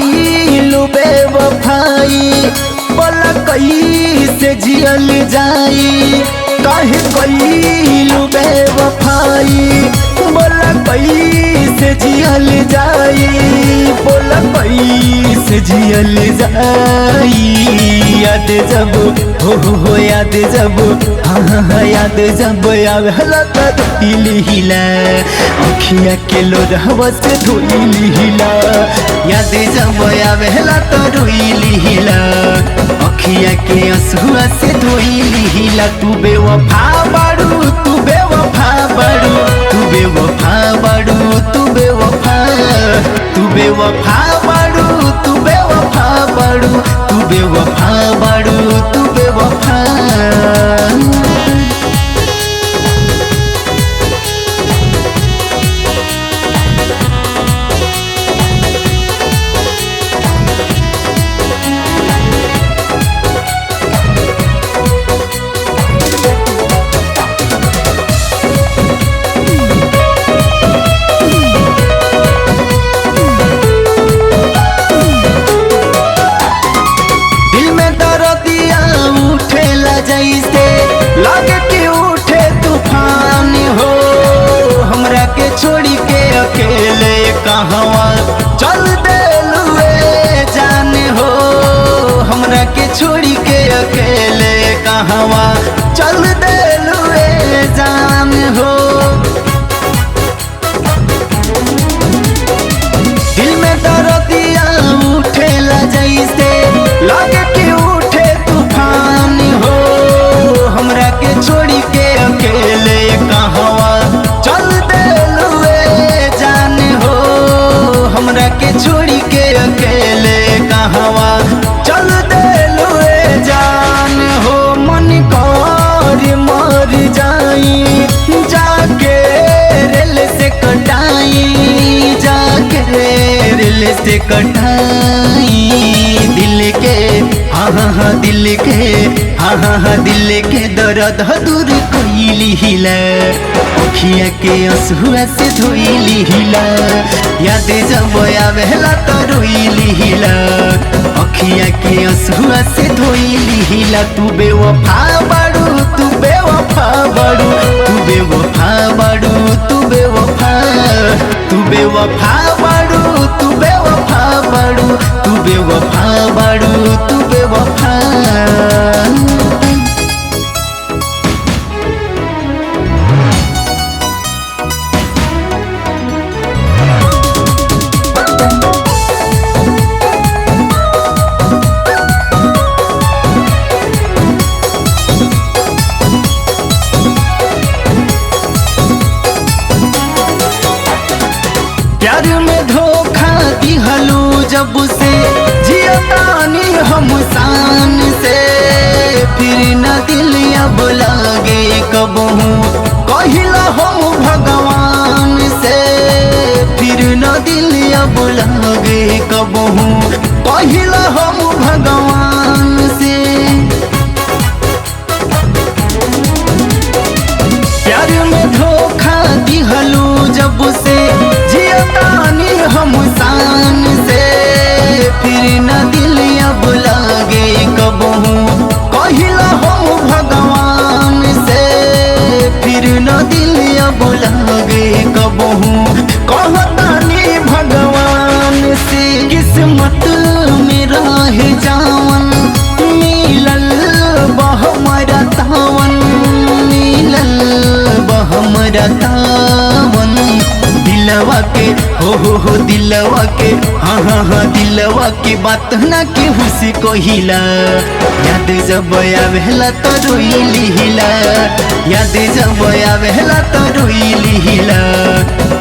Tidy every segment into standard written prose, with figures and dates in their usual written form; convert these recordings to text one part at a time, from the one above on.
कइलू बेवफाई बोला कैसे जियल जाई। काहे कइलू बेवफाई बोला कैसे जियल जाई। बोला कैसे जियल जाई। याद जब हो याद जब हाँ याद जब आवेला त हिला अखिया के लोरहवा से धोइली हिला। याद जब आवेला त रोइली हिला अखिया के आंसुआ से धोइली हिला। तू बेवफा बाड़ू तू बेवफा बाड़ू तू बेवफा बाड़ू तू बेवफा तू बेवफा बाड़ू तू बेवफा बाड़ू तू बेवफा बाड़ू तू बेवफा। जैसे लगे कि उठे तूफान हो हमरा के छोड़ी के अकेले कहवा चल देलुए जान हो। हमरा के छोड़ी के अकेले कहवा चल देलुए जान हो। दिल में दर्दिया उठेला जैसे लगे कि उठे तूफान हो हमरा के छोड़ी के अकेले कहवा चल देलुए जान हो। हमरा के छोड़ी के अकेले कहवा चल देलुए जान हो। मन कर मर जाई जाके रेल से कटाई जाके रेल से कटाई। दिल के हाँ दिल के हाँ दिल के दर्द दूर कइली हिला अखिया के आंसुआ से धोइली हिला। याद जब आवेला त रोइली हिला अखिया के आंसुआ से धोइली हिला। तू बेवफा बाड़ू तू बेवफा बाड़ू तू बेवफा बाड़ू तू बेवफा तू बेवफा बाड़ू तू बेवफा बाड़ू तू बेवफा बाड़ू तू बेवफा। प्यार में धोखा दिहलू जब से जियतानी हम शान से। फिर न दिल अब लागे कबहू कहिला हम भगवान से। फिर न दिल अब लागे कबहू कहिला हम भगवान से। प्यार में धोखा दिहलू जब से जियतानी हम शान से। फिर न दिल अब लागे कबहू कहिला हम भगवान से। फिर न दिल अब लागे कबहू कहतानी भगवान से। किस्मत में रह जावन मिलल बहमरा तावन मिलल बहमरा तावन। दिलवा के हो दिलवा के हाँ दिलवा के बात ना केहू से कहिला। याद जब आवेला त रोइली हिला याद जब आवेला त रोइली हिला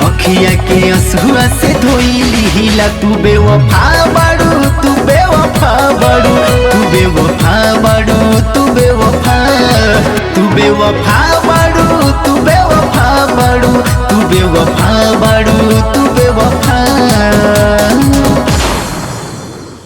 अखिया के आंसुआ से धोइली हिला। तू बेवफा बाड़ू तू बेवफा बाड़ू तू बेवफा बाड़ू तू बेवफा तू बेवफा बाड़ू तू बेवफा बाड़ू तू बेवफा बाड़ू तू